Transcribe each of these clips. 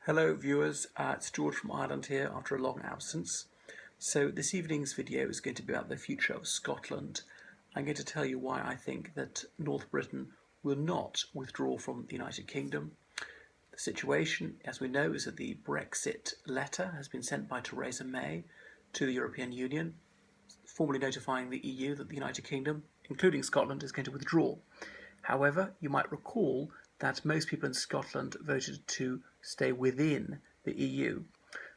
Hello viewers, it's George from Ireland here after a long absence. So this evening's video is going to be about the future of Scotland. I'm going to tell you why I think that North Britain will not withdraw from the United Kingdom. The situation, as we know, is that the Brexit letter has been sent by Theresa May to the European Union, formally notifying the EU that the United Kingdom, including Scotland, is going to withdraw. However, you might recall that most people in Scotland voted to stay within the EU.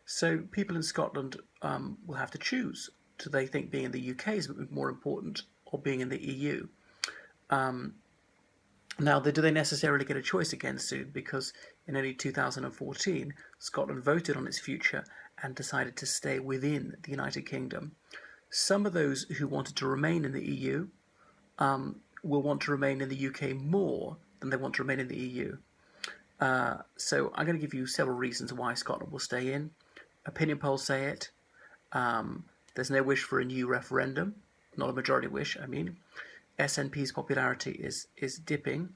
So people in Scotland will have to choose. Do they think being in the UK is more important or being in the EU? Now, do they necessarily get a choice again soon? Because in only 2014, Scotland voted on its future and decided to stay within the United Kingdom. Some of those who wanted to remain in the EU will want to remain in the UK more than they want to remain in the EU. So I'm going to give you several reasons why Scotland will stay in. Opinion polls say it. There's no wish for a new referendum, not a majority wish, I mean. SNP's popularity is dipping.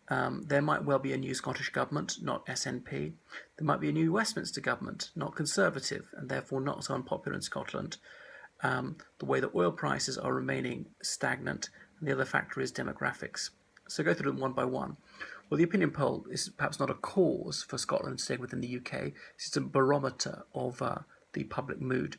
There might well be a new Scottish government, not SNP. There might be a new Westminster government, not Conservative, and therefore not so unpopular in Scotland. The way that oil prices are remaining stagnant, and the other factor is demographics. So go through them one by one. Well, the opinion poll is perhaps not a cause for Scotland staying within the UK. It's just a barometer of the public mood.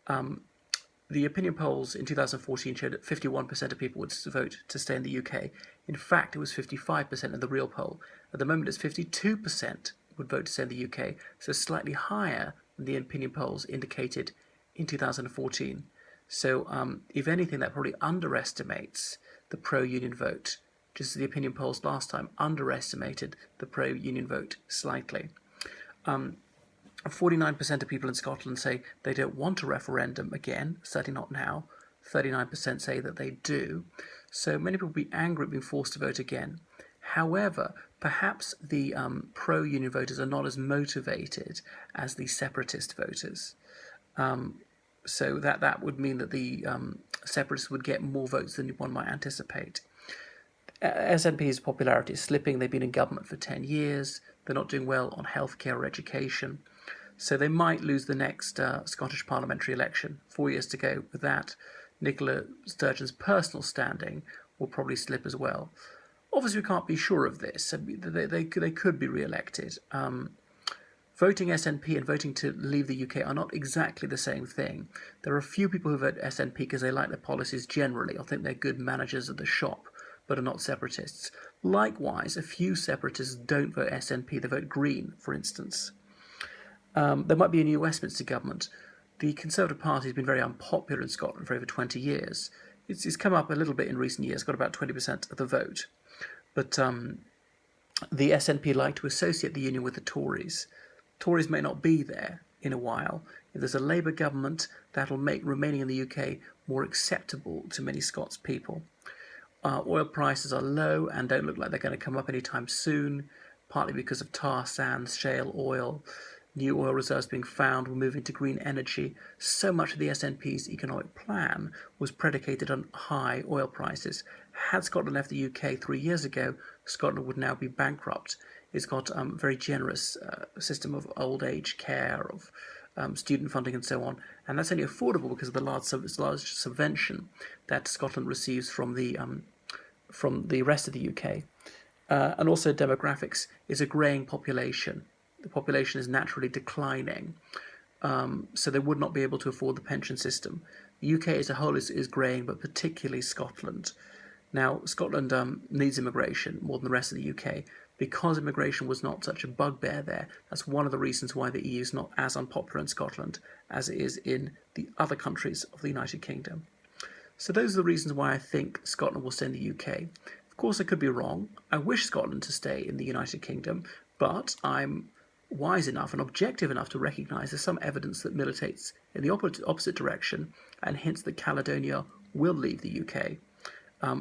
The opinion polls in 2014 showed that 51% of people would vote to stay in the UK. In fact, it was 55% in the real poll. At the moment, it's 52% would vote to stay in the UK, so slightly higher than the opinion polls indicated in 2014. So, if anything, that probably underestimates the pro-union vote, just as the opinion polls last time underestimated the pro-union vote slightly. 49% of people in Scotland say they don't want a referendum again, certainly not now. 39% say that they do. So many people will be angry at being forced to vote again. However, perhaps the pro-union voters are not as motivated as the separatist voters. So that would mean that the separatists would get more votes than one might anticipate. SNP's popularity is slipping. They've been in government for 10 years. They're not doing well on healthcare or education. So they might lose the next Scottish parliamentary election. 4 years to go with that. Nicola Sturgeon's personal standing will probably slip as well. Obviously, we can't be sure of this. They could be re-elected. Voting SNP and voting to leave the UK are not exactly the same thing. There are a few people who vote SNP because they like their policies generally, or think they're good managers at the shop, but are not separatists. Likewise, a few separatists don't vote SNP, they vote Green, for instance. There might be a new Westminster government. The Conservative Party has been very unpopular in Scotland for over 20 years. It's come up a little bit in recent years, got about 20% of the vote. But the SNP like to associate the union with the Tories. Tories may not be there in a while. If there's a Labour government, that'll make remaining in the UK more acceptable to many Scots people. Oil prices are low and don't look like they're going to come up anytime soon, partly because of tar sands, shale oil, new oil reserves being found, we're moving to green energy. So much of the SNP's economic plan was predicated on high oil prices. Had Scotland left the UK 3 years ago, Scotland would now be bankrupt. It's got a very generous system of old age care, of student funding and so on, and that's only affordable because of the large subvention that Scotland receives from the rest of the UK. And also demographics is a greying population. The population is naturally declining, so they would not be able to afford the pension system. The UK as a whole is greying, but particularly Scotland. Now, Scotland needs immigration more than the rest of the UK. Because immigration was not such a bugbear there, that's one of the reasons why the EU is not as unpopular in Scotland as it is in the other countries of the United Kingdom. So those are the reasons why I think Scotland will stay in the UK. Of course, I could be wrong. I wish Scotland to stay in the United Kingdom, but I'm wise enough and objective enough to recognise there's some evidence that militates in the opposite direction and hints that Caledonia will leave the UK.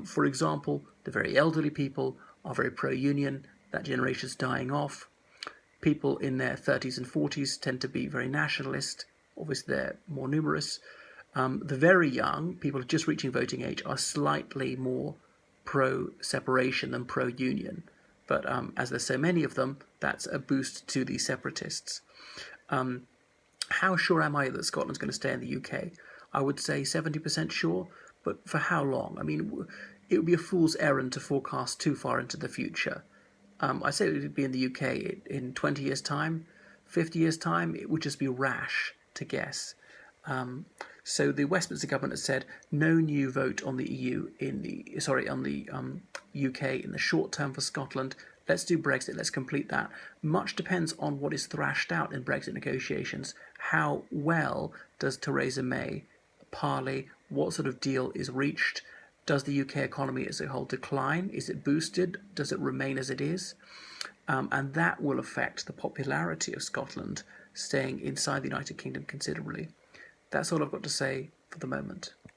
For example, the very elderly people are very pro-union. That generation is dying off. People in their 30s and 40s tend to be very nationalist. Obviously, they're more numerous. The very young, people just reaching voting age, are slightly more pro-separation than pro-union. But as there's so many of them, that's a boost to the separatists. How sure am I that Scotland's going to stay in the UK? I would say 70% sure, but for how long? I mean, it would be a fool's errand to forecast too far into the future. I say it would be in the UK in 20 years' time, 50 years' time. It would just be rash to guess. So the Westminster government has said no new vote on the UK in the short term for Scotland. Let's do Brexit. Let's complete that. Much depends on what is thrashed out in Brexit negotiations. How well does Theresa May parley? What sort of deal is reached? Does the UK economy as a whole decline? Is it boosted? Does it remain as it is? And that will affect the popularity of Scotland staying inside the United Kingdom considerably. That's all I've got to say for the moment.